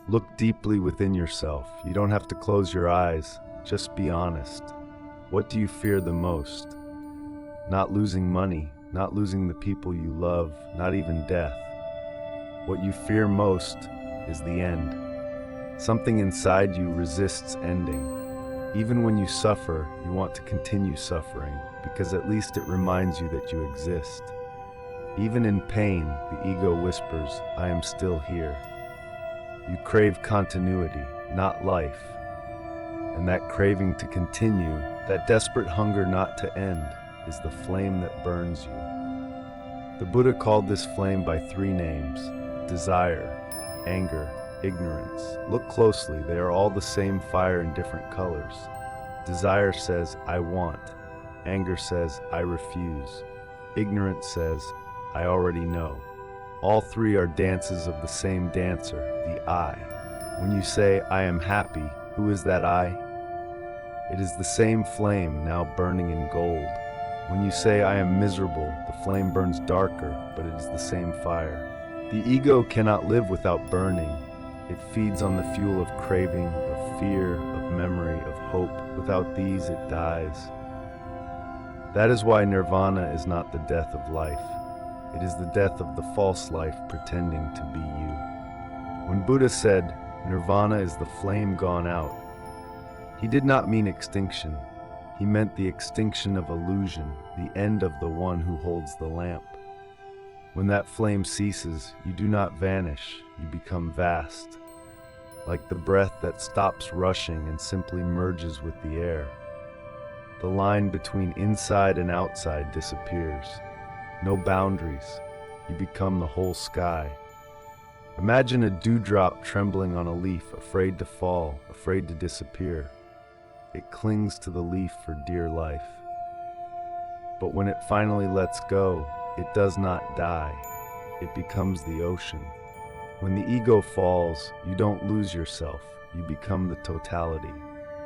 Look deeply within yourself. You don't have to close your eyes. Just be honest. What do you fear the most? Not losing money, not losing the people you love, not even death. What you fear most is the end. Something inside you resists ending. Even when you suffer, you want to continue suffering, because at least it reminds you that you exist. Even in pain, the ego whispers, I am still here. You crave continuity, not life. And that craving to continue, that desperate hunger not to end, is the flame that burns you. The Buddha called this flame by 3 names: desire, anger, ignorance. Look closely, they are all the same fire in different colors. Desire says, I want. Anger says, I refuse. Ignorance says, I already know. All 3 are dances of the same dancer, the I. When you say, I am happy, who is that I? It is the same flame now burning in gold. When you say, I am miserable, the flame burns darker, but it is the same fire. The ego cannot live without burning. It feeds on the fuel of craving, of fear, of memory, of hope. Without these, it dies. That is why Nirvana is not the death of life. It is the death of the false life pretending to be you. When Buddha said, Nirvana is the flame gone out, he did not mean extinction. He meant the extinction of illusion, the end of the one who holds the lamp. When that flame ceases, you do not vanish, you become vast, like the breath that stops rushing and simply merges with the air. The line between inside and outside disappears. No boundaries. You become the whole sky. Imagine a dewdrop trembling on a leaf, afraid to fall, afraid to disappear. It clings to the leaf for dear life. But when it finally lets go, it does not die. It becomes the ocean. When the ego falls, you don't lose yourself. You become the totality.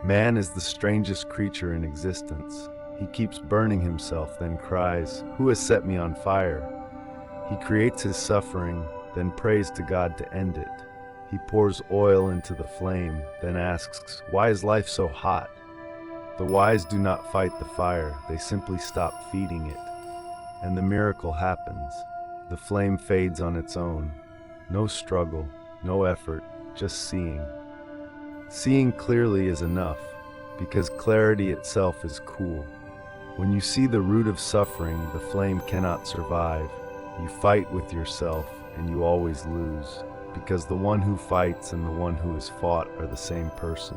Man is the strangest creature in existence. He keeps burning himself, then cries, who has set me on fire? He creates his suffering, then prays to God to end it. He pours oil into the flame, then asks, why is life so hot? The wise do not fight the fire, they simply stop feeding it. And the miracle happens. The flame fades on its own. No struggle, no effort, just seeing. Seeing clearly is enough, because clarity itself is cool. When you see the root of suffering, the flame cannot survive. You fight with yourself, and you always lose, because the one who fights and the one who is fought are the same person.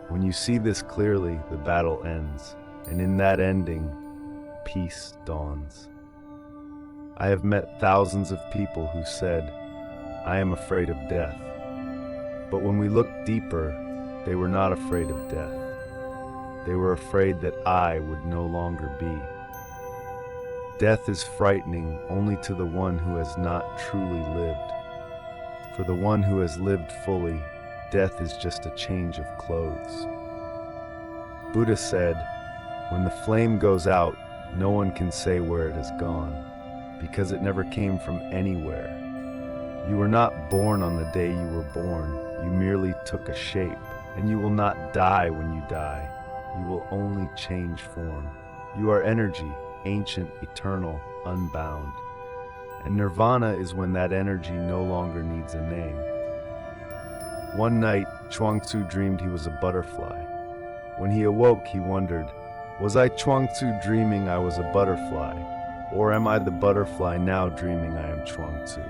When you see this clearly, the battle ends, and in that ending, peace dawns. I have met thousands of people who said, I am afraid of death. But when we looked deeper, they were not afraid of death. They were afraid that I would no longer be. Death is frightening only to the one who has not truly lived. For the one who has lived fully, death is just a change of clothes. Buddha said, when the flame goes out, no one can say where it has gone, because it never came from anywhere. You were not born on the day you were born. You merely took a shape, and you will not die when you die. You will only change form. You are energy, ancient, eternal, unbound. And nirvana is when that energy no longer needs a name. One night, Chuang-Tzu dreamed he was a butterfly. When he awoke, he wondered, was I Chuang-Tzu dreaming I was a butterfly? Or am I the butterfly now dreaming I am Chuang-Tzu?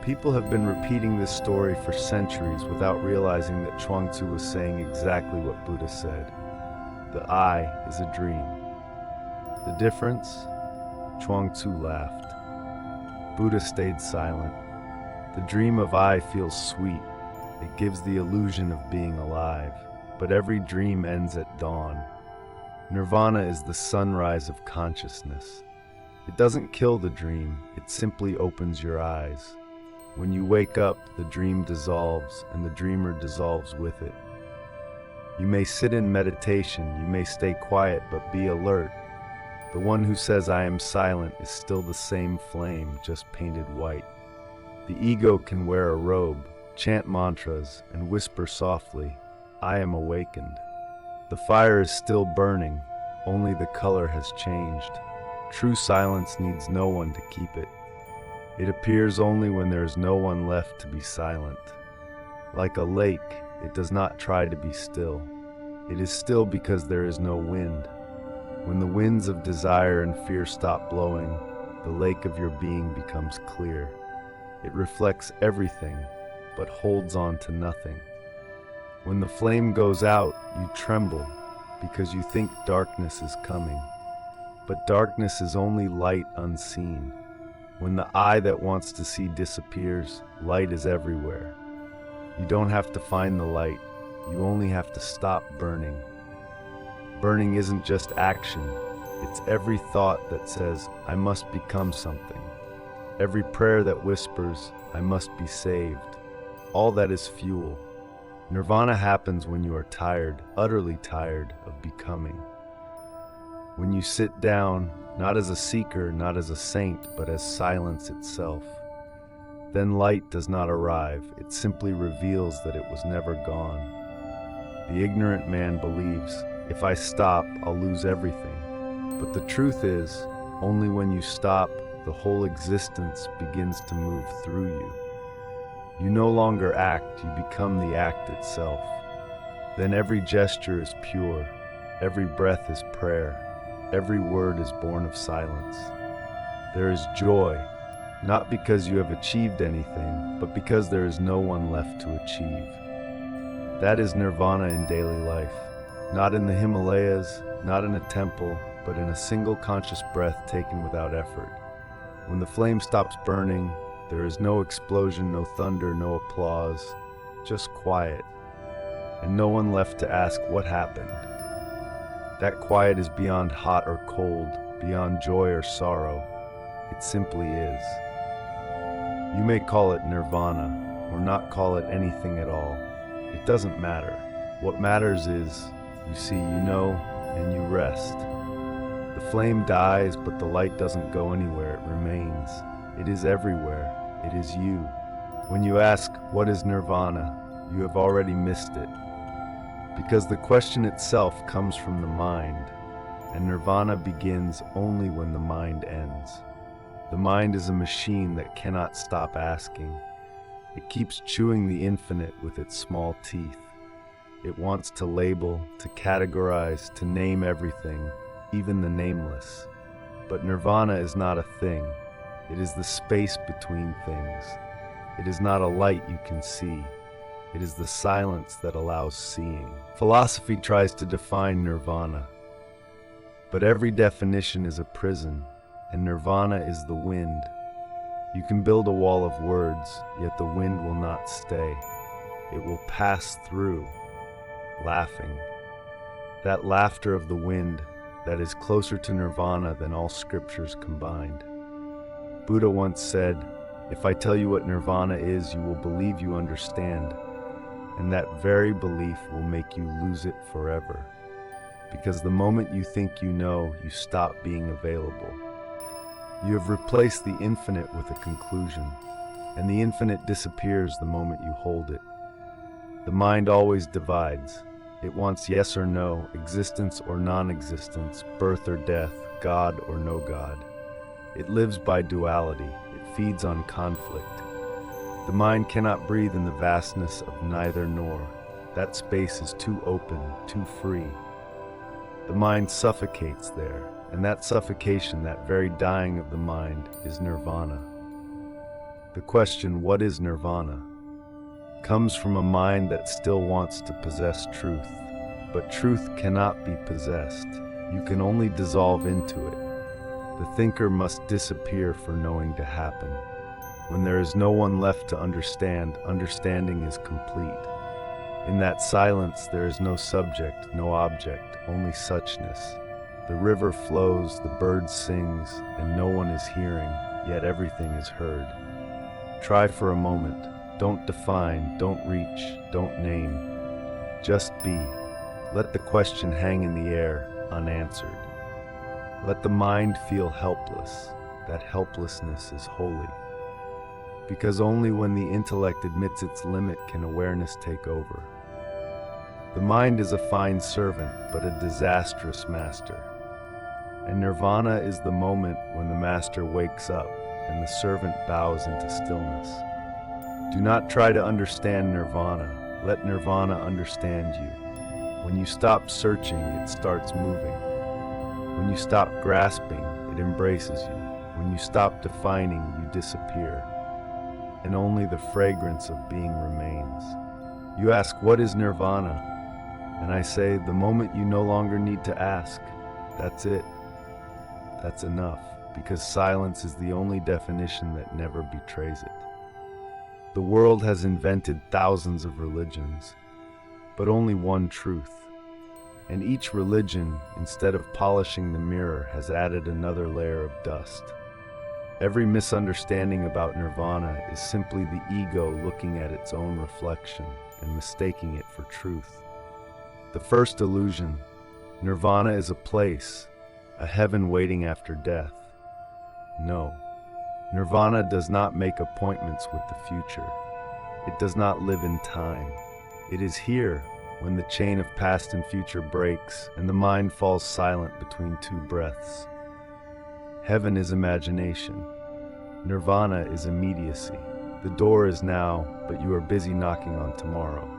People have been repeating this story for centuries without realizing that Chuang-Tzu was saying exactly what Buddha said. The I is a dream. The difference? Chuang-Tzu laughed. Buddha stayed silent. The dream of I feels sweet. It gives the illusion of being alive. But every dream ends at dawn. Nirvana is the sunrise of consciousness. It doesn't kill the dream, it simply opens your eyes. When you wake up, the dream dissolves, and the dreamer dissolves with it. You may sit in meditation, you may stay quiet, but be alert. The one who says I am silent is still the same flame, just painted white. The ego can wear a robe, chant mantras, and whisper softly, "I am awakened." The fire is still burning, only the color has changed. True silence needs no one to keep it. It appears only when there is no one left to be silent. Like a lake, it does not try to be still. It is still because there is no wind. When the winds of desire and fear stop blowing, the lake of your being becomes clear. It reflects everything, but holds on to nothing. When the flame goes out, you tremble because you think darkness is coming. But darkness is only light unseen. When the eye that wants to see disappears, light is everywhere. You don't have to find the light, you only have to stop burning. Burning isn't just action, it's every thought that says, "I must become something." Every prayer that whispers, "I must be saved." All that is fuel. Nirvana happens when you are tired, utterly tired of becoming. When you sit down, not as a seeker, not as a saint, but as silence itself. Then light does not arrive, it simply reveals that it was never gone. The ignorant man believes, "If I stop, I'll lose everything." But the truth is, only when you stop, the whole existence begins to move through you. You no longer act, you become the act itself. Then every gesture is pure, every breath is prayer, every word is born of silence. There is joy, not because you have achieved anything, but because there is no one left to achieve. That is nirvana in daily life, not in the Himalayas, not in a temple, but in a single conscious breath taken without effort. When the flame stops burning, there is no explosion, no thunder, no applause, just quiet, and no one left to ask what happened. That quiet is beyond hot or cold, beyond joy or sorrow. It simply is. You may call it nirvana, or not call it anything at all. It doesn't matter. What matters is, you see, you know, and you rest. The flame dies, but the light doesn't go anywhere, it remains. It is everywhere. It is you. When you ask, "What is nirvana?" you have already missed it. Because the question itself comes from the mind, and nirvana begins only when the mind ends. The mind is a machine that cannot stop asking. It keeps chewing the infinite with its small teeth. It wants to label, to categorize, to name everything, even the nameless. But nirvana is not a thing. It is the space between things. It is not a light you can see. It is the silence that allows seeing. Philosophy tries to define nirvana, but every definition is a prison, and nirvana is the wind. You can build a wall of words, yet the wind will not stay. It will pass through, laughing. That laughter of the wind that is closer to nirvana than all scriptures combined. Buddha once said, "If I tell you what nirvana is, you will believe you understand, and that very belief will make you lose it forever. Because the moment you think you know, you stop being available. You have replaced the infinite with a conclusion, and the infinite disappears the moment you hold it. The mind always divides. It wants yes or no, existence or non-existence, birth or death, God or no God. It lives by duality. It feeds on conflict. The mind cannot breathe in the vastness of neither nor. That space is too open, too free. The mind suffocates there, and that suffocation, that very dying of the mind, is nirvana. The question, what is nirvana, comes from a mind that still wants to possess truth. But truth cannot be possessed. You can only dissolve into it. The thinker must disappear for knowing to happen. When there is no one left to understand, understanding is complete. In that silence, there is no subject, no object, only suchness. The river flows, the bird sings, and no one is hearing, yet everything is heard. Try for a moment. Don't define, don't reach, don't name. Just be. Let the question hang in the air, unanswered. Let the mind feel helpless. That helplessness is holy. because only when the intellect admits its limit can awareness take over. The mind is a fine servant, but a disastrous master. And nirvana is the moment when the master wakes up and the servant bows into stillness. Do not try to understand nirvana. Let nirvana understand you. When you stop searching, it starts moving. When you stop grasping, it embraces you. When you stop defining, you disappear. And only the fragrance of being remains. You ask, what is nirvana? And I say, the moment you no longer need to ask. That's it. That's enough, because silence is the only definition that never betrays it. The world has invented thousands of religions, but only one truth. And each religion, instead of polishing the mirror, has added another layer of dust. Every misunderstanding about nirvana is simply the ego looking at its own reflection and mistaking it for truth. The first illusion, nirvana is a place, a heaven waiting after death. No, nirvana does not make appointments with the future. It does not live in time. It is here when the chain of past and future breaks and the mind falls silent between two breaths. Heaven is imagination. Nirvana is immediacy. The door is now, but you are busy knocking on tomorrow.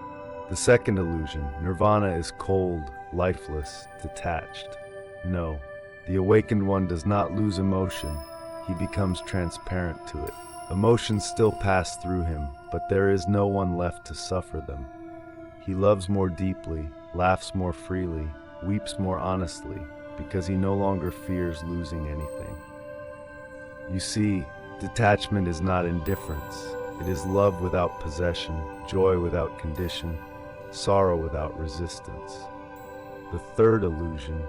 The second illusion, nirvana is cold, lifeless, detached. No, the awakened one does not lose emotion. He becomes transparent to it. Emotions still pass through him, but there is no one left to suffer them. He loves more deeply, laughs more freely, weeps more honestly, because he no longer fears losing anything. You see, detachment is not indifference. It is love without possession, joy without condition, sorrow without resistance. The third illusion,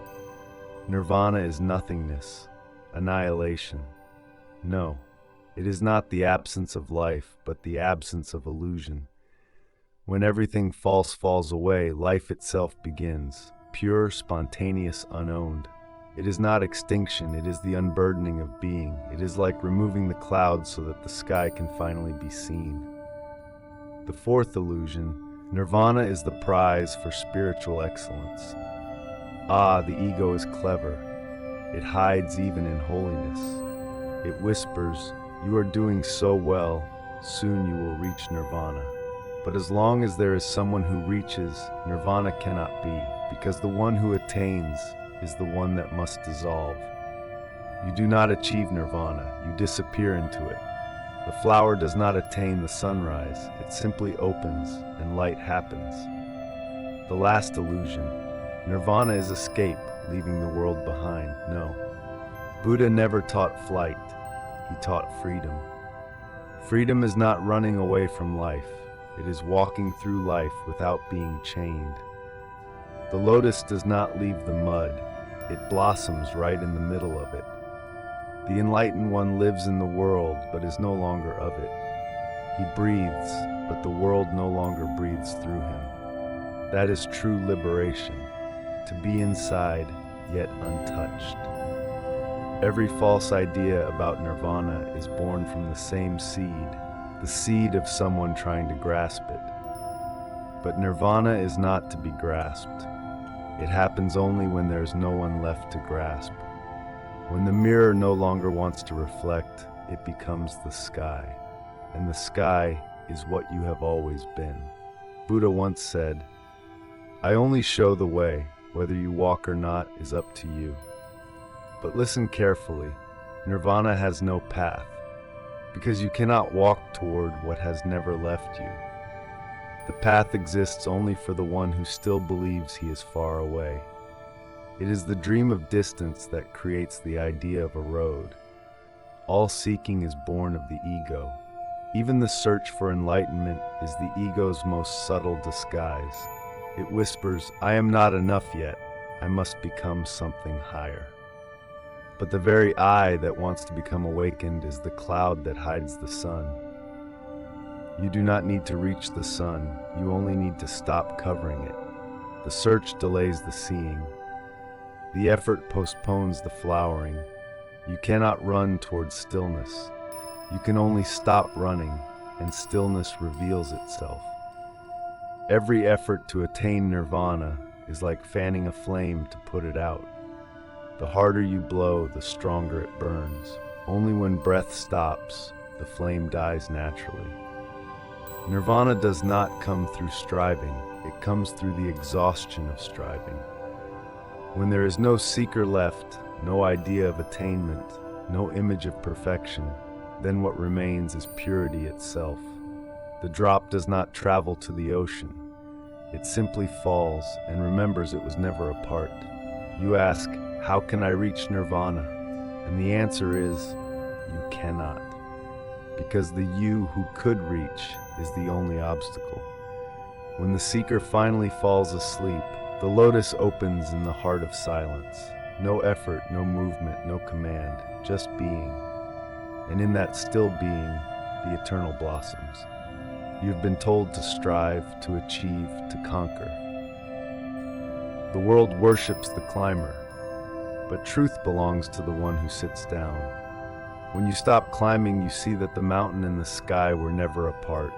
nirvana is nothingness, annihilation. No, it is not the absence of life, but the absence of illusion. When everything false falls away, life itself begins, pure, spontaneous, unowned. It is not extinction, it is the unburdening of being. It is like removing the clouds so that the sky can finally be seen. The fourth illusion, nirvana is the prize for spiritual excellence. Ah, the ego is clever. It hides even in holiness. It whispers, you are doing so well, soon you will reach nirvana. But as long as there is someone who reaches, nirvana cannot be, because the one who attains is the one that must dissolve. You do not achieve nirvana, you disappear into it. The flower does not attain the sunrise, it simply opens and light happens. The last illusion, nirvana is escape, leaving the world behind. No, Buddha never taught flight, he taught freedom. Freedom is not running away from life. It is walking through life without being chained. The lotus does not leave the mud. It blossoms right in the middle of it. The enlightened one lives in the world, but is no longer of it. He breathes, but the world no longer breathes through him. That is true liberation, to be inside, yet untouched. Every false idea about nirvana is born from the same seed, the seed of someone trying to grasp it. But nirvana is not to be grasped. It happens only when there is no one left to grasp. When the mirror no longer wants to reflect, it becomes the sky. And the sky is what you have always been. Buddha once said, I only show the way. Whether you walk or not is up to you. But listen carefully. Nirvana has no path, because you cannot walk toward what has never left you. The path exists only for the one who still believes he is far away. It is the dream of distance that creates the idea of a road. All seeking is born of the ego. Even the search for enlightenment is the ego's most subtle disguise. It whispers, I am not enough yet. I must become something higher. But the very eye that wants to become awakened is the cloud that hides the sun. You do not need to reach the sun, you only need to stop covering it. The search delays the seeing. The effort postpones the flowering. You cannot run towards stillness. You can only stop running, and stillness reveals itself. Every effort to attain nirvana is like fanning a flame to put it out. The harder you blow, the stronger it burns. Only when breath stops, the flame dies naturally. Nirvana does not come through striving, it comes through the exhaustion of striving. When there is no seeker left, no idea of attainment, no image of perfection, then what remains is purity itself. The drop does not travel to the ocean. It simply falls and remembers it was never apart. You ask, how can I reach nirvana? And the answer is, you cannot. Because the you who could reach is the only obstacle. When the seeker finally falls asleep, the lotus opens in the heart of silence. No effort, no movement, no command, just being. And in that still being, the eternal blossoms. You've been told to strive, to achieve, to conquer. The world worships the climber, but truth belongs to the one who sits down. When you stop climbing, you see that the mountain and the sky were never apart.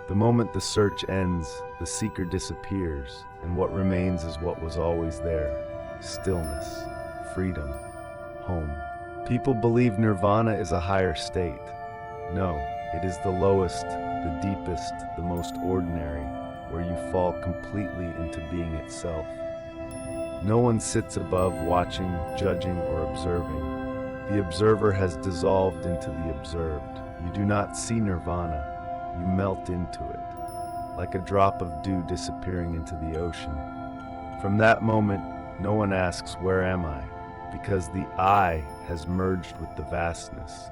The moment the search ends, the seeker disappears, and what remains is what was always there: stillness, freedom, home. People believe nirvana is a higher state. No, it is the lowest, the deepest, the most ordinary, where you fall completely into being itself. No one sits above watching, judging, or observing. The observer has dissolved into the observed. You do not see nirvana, you melt into it, like a drop of dew disappearing into the ocean. From that moment, no one asks, where am I? Because the I has merged with the vastness.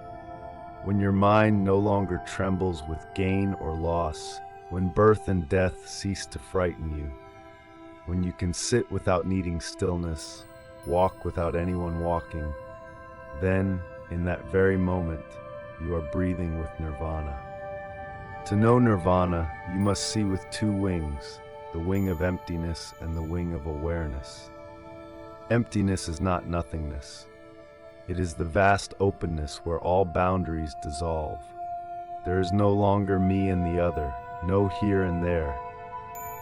When your mind no longer trembles with gain or loss, when birth and death cease to frighten you, when you can sit without needing stillness, walk without anyone walking, then, in that very moment, you are breathing with nirvana. To know nirvana, you must see with two wings, the wing of emptiness and the wing of awareness. Emptiness is not nothingness. It is the vast openness where all boundaries dissolve. There is no longer me and the other, no here and there.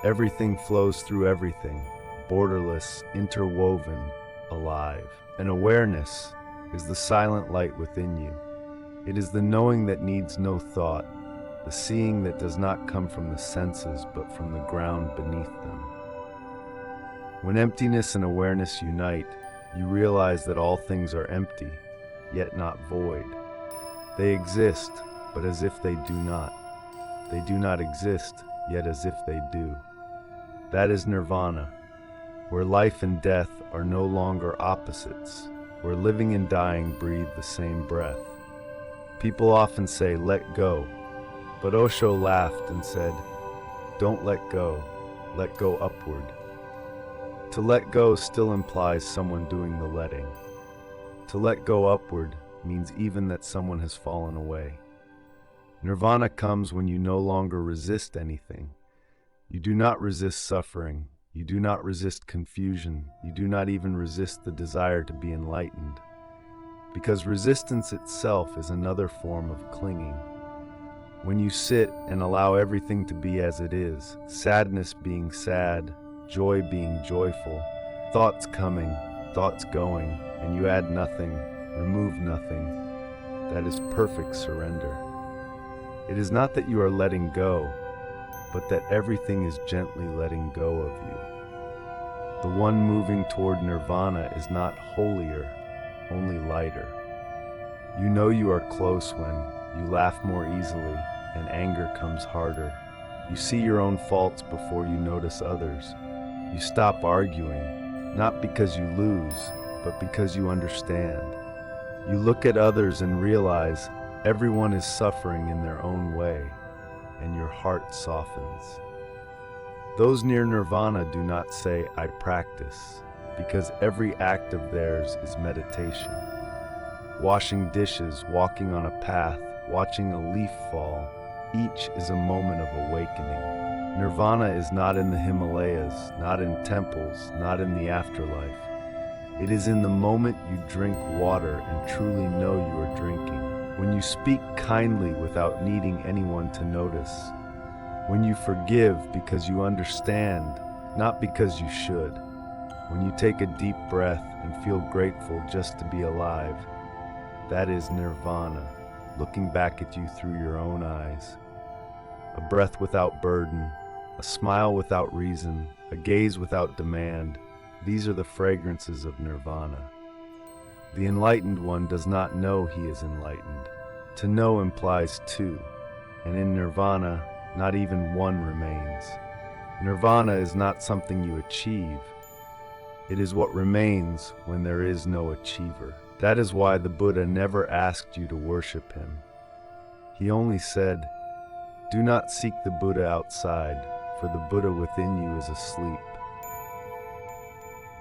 Everything flows through everything, borderless, interwoven, alive. And awareness is the silent light within you. It is the knowing that needs no thought, the seeing that does not come from the senses but from the ground beneath them. When emptiness and awareness unite, you realize that all things are empty, yet not void. They exist, but as if they do not. They do not exist, yet as if they do. That is nirvana, where life and death are no longer opposites, where living and dying breathe the same breath. People often say, let go, but Osho laughed and said, don't let go upward. To let go still implies someone doing the letting. To let go upward means even that someone has fallen away. Nirvana comes when you no longer resist anything. You do not resist suffering. You do not resist confusion. You do not even resist the desire to be enlightened. Because resistance itself is another form of clinging. When you sit and allow everything to be as it is, sadness being sad, joy being joyful, thoughts coming, thoughts going, and you add nothing, remove nothing, that is perfect surrender. It is not that you are letting go, but that everything is gently letting go of you. The one moving toward nirvana is not holier, only lighter. You know you are close when you laugh more easily and anger comes harder. You see your own faults before you notice others. You stop arguing, not because you lose, but because you understand. You look at others and realize everyone is suffering in their own way, and your heart softens. Those near nirvana do not say, I practice, because every act of theirs is meditation. Washing dishes, walking on a path, watching a leaf fall, each is a moment of awakening. Nirvana is not in the Himalayas, not in temples, not in the afterlife. It is in the moment you drink water and truly know you are drinking. when you speak kindly without needing anyone to notice, when you forgive because you understand, not because you should, when you take a deep breath and feel grateful just to be alive, that is nirvana, looking back at you through your own eyes. A breath without burden, a smile without reason, a gaze without demand, these are the fragrances of nirvana. The enlightened one does not know he is enlightened. To know implies two, and in nirvana, not even one remains. Nirvana is not something you achieve. It is what remains when there is no achiever. That is why the Buddha never asked you to worship him. He only said, "Do not seek the Buddha outside, for the Buddha within you is asleep."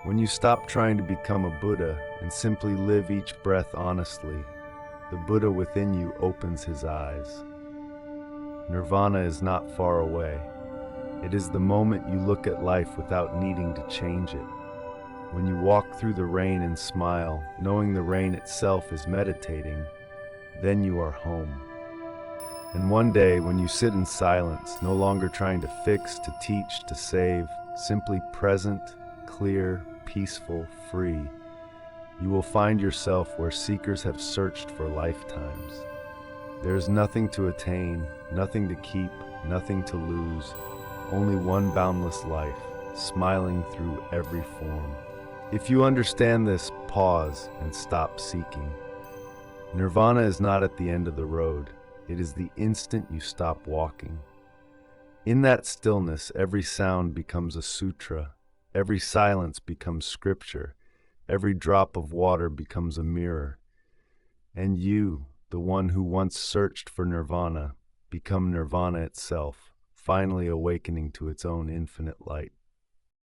When you stop trying to become a Buddha and simply live each breath honestly, the Buddha within you opens his eyes. Nirvana is not far away. It is the moment you look at life without needing to change it. When you walk through the rain and smile, knowing the rain itself is meditating, then you are home. And one day, when you sit in silence, no longer trying to fix, to teach, to save, simply present, clear, peaceful, free, you will find yourself where seekers have searched for lifetimes. There is nothing to attain, nothing to keep, nothing to lose, only one boundless life, smiling through every form. If you understand this, pause and stop seeking. Nirvana is not at the end of the road. It is the instant you stop walking. In that stillness, every sound becomes a sutra, every silence becomes scripture, every drop of water becomes a mirror. And you, the one who once searched for nirvana, become nirvana itself, finally awakening to its own infinite light.